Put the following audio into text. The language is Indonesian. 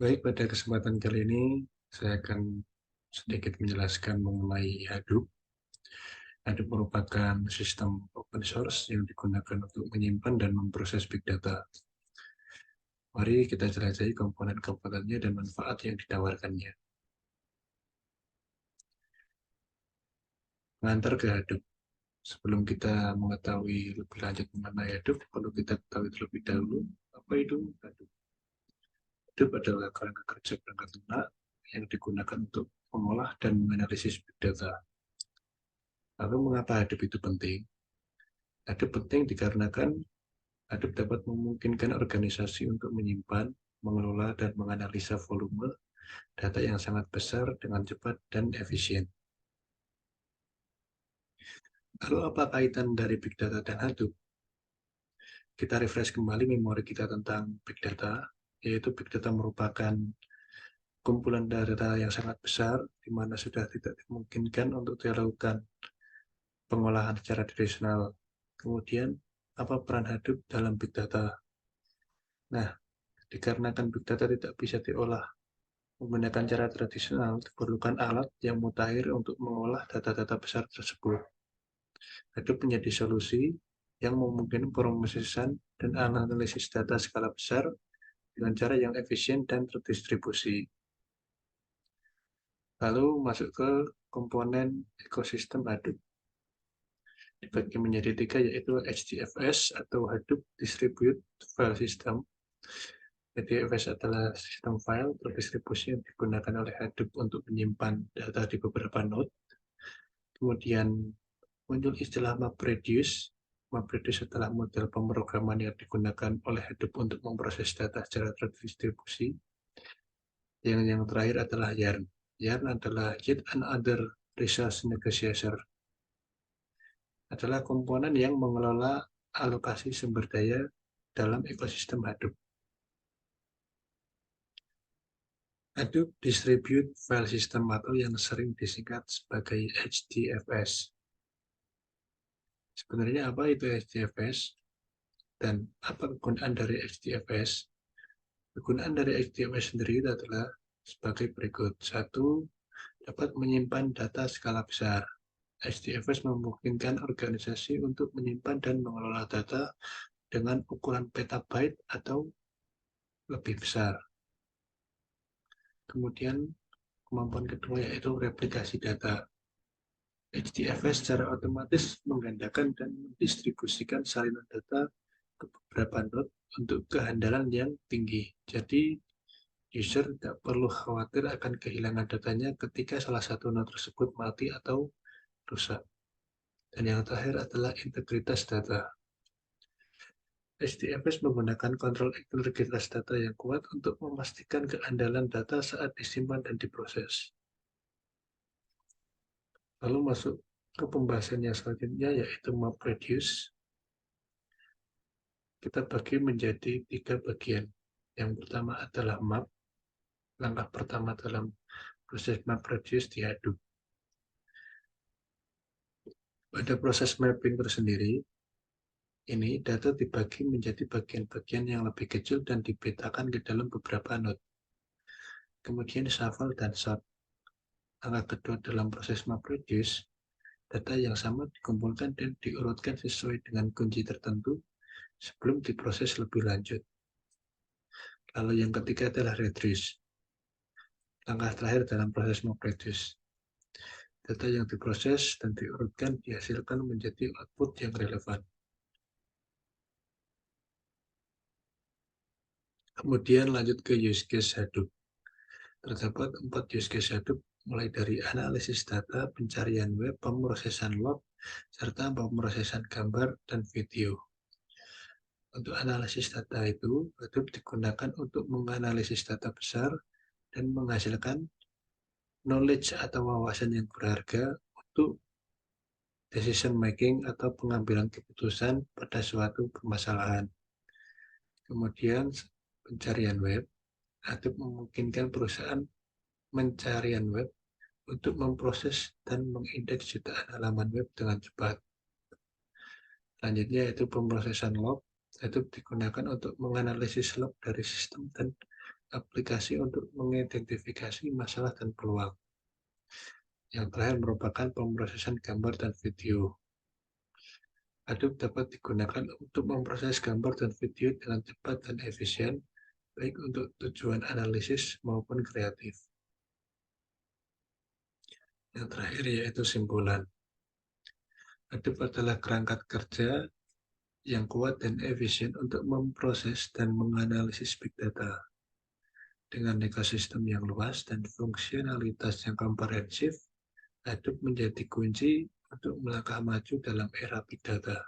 Baik, pada kesempatan kali ini saya akan sedikit menjelaskan mengenai Hadoop. Hadoop merupakan sistem open source yang digunakan untuk menyimpan dan memproses big data. Mari kita jelajahi komponen-komponennya dan manfaat yang ditawarkannya. Mengantar ke Hadoop. Sebelum kita mengetahui lebih lanjut mengenai Hadoop, perlu kita ketahui terlebih dahulu apa itu Hadoop. Hadoop adalah kerangka kerja perangkat lunak yang digunakan untuk mengolah dan menganalisis big data. Lalu mengapa Hadoop itu penting? Hadoop penting dikarenakan Hadoop dapat memungkinkan organisasi untuk menyimpan, mengelola, dan menganalisa volume data yang sangat besar dengan cepat dan efisien. Lalu apa kaitan dari Big Data dan Hadoop? Kita refresh kembali memori kita tentang Big Data, yaitu Big Data merupakan kumpulan data yang sangat besar, di mana sudah tidak dimungkinkan untuk dilakukan pengolahan secara tradisional. Kemudian, apa peran Hadoop dalam Big Data? Nah, dikarenakan Big Data tidak bisa diolah menggunakan cara tradisional, diperlukan alat yang mutakhir untuk mengolah data-data besar tersebut. Hadoop menjadi solusi yang memungkinkan pemrosesan dan analisis data skala besar dengan cara yang efisien dan terdistribusi. Lalu masuk ke komponen ekosistem Hadoop. Dibagi menjadi tiga, yaitu HDFS atau Hadoop Distributed File System. HDFS adalah sistem file terdistribusi yang digunakan oleh Hadoop untuk menyimpan data di beberapa node. Kemudian muncul istilah MapReduce. MapReduce adalah model pemrograman yang digunakan oleh Hadoop untuk memproses data secara terdistribusi. Yang terakhir adalah Yarn. Yarn adalah yet another resource negotiator. Adalah komponen yang mengelola alokasi sumber daya dalam ekosistem Hadoop. Hadoop Distributed File System atau yang sering disingkat sebagai HDFS. Sebenarnya apa itu HDFS? Dan apa kegunaan dari HDFS? Kegunaan dari HDFS sendiri adalah sebagai berikut. Satu, dapat menyimpan data skala besar. HDFS memungkinkan organisasi untuk menyimpan dan mengelola data dengan ukuran petabyte atau lebih besar. Kemudian kemampuan kedua yaitu replikasi data. HDFS secara otomatis menggandakan dan mendistribusikan salinan data ke beberapa node untuk kehandalan yang tinggi. Jadi, user tidak perlu khawatir akan kehilangan datanya ketika salah satu node tersebut mati atau rusak. Dan yang terakhir adalah integritas data. HDFS menggunakan kontrol integritas data yang kuat untuk memastikan keandalan data saat disimpan dan diproses. Lalu masuk ke pembahasannya selanjutnya, yaitu MapReduce. Kita bagi menjadi 3 bagian. Yang pertama adalah map. Langkah pertama dalam proses MapReduce di Hadoop. Pada proses mapping tersendiri, ini data dibagi menjadi bagian-bagian yang lebih kecil dan dipetakan ke dalam beberapa node. Kemudian shuffle dan sort. Langkah kedua dalam proses MapReduce, data yang sama dikumpulkan dan diurutkan sesuai dengan kunci tertentu sebelum diproses lebih lanjut. Lalu yang ketiga adalah reduce. Langkah terakhir dalam proses MapReduce. Data yang diproses dan diurutkan dihasilkan menjadi output yang relevan. Kemudian lanjut ke use case Hadoop. Terdapat 4 use case Hadoop, mulai dari analisis data, pencarian web, pemrosesan log, serta pemrosesan gambar dan video. Untuk analisis data itu, Hadoop digunakan untuk menganalisis data besar dan menghasilkan knowledge atau wawasan yang berharga untuk decision making atau pengambilan keputusan pada suatu permasalahan. Kemudian pencarian web. Hadoop memungkinkan perusahaan pencarian web untuk memproses dan mengindeks jutaan halaman web dengan cepat. Selanjutnya yaitu pemrosesan log. Hadoop digunakan untuk menganalisis log dari sistem dan aplikasi untuk mengidentifikasi masalah dan peluang. Yang terakhir merupakan pemrosesan gambar dan video. Hadoop dapat digunakan untuk memproses gambar dan video dengan cepat dan efisien, baik untuk tujuan analisis maupun kreatif. Yang terakhir yaitu simpulan. Hadoop adalah kerangka kerja yang kuat dan efisien untuk memproses dan menganalisis big data. Dengan ekosistem yang luas dan fungsionalitas yang komprehensif, Hadoop menjadi kunci untuk melangkah maju dalam era big data.